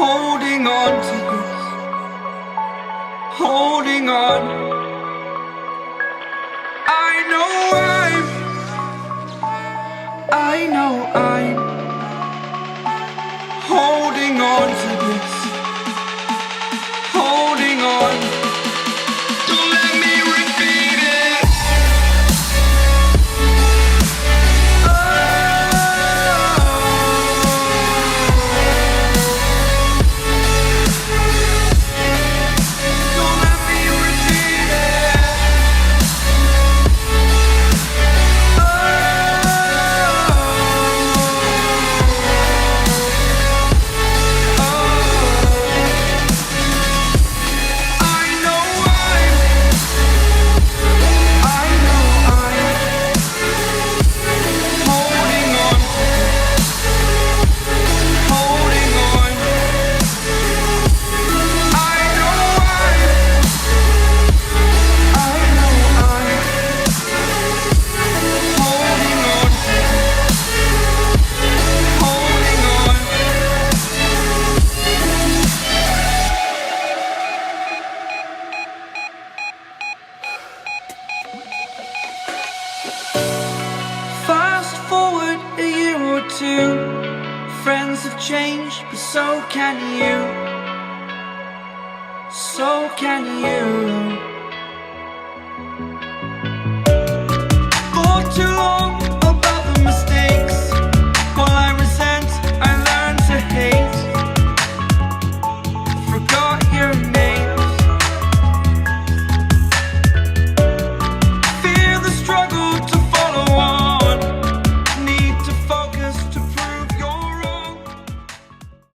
holding on to this, holding on. I know I'm holding on to this, holding on. Don't let me repeat it. Don't let me repeat it. Fast forward a year or two, friends have changed, but so can you, so can you.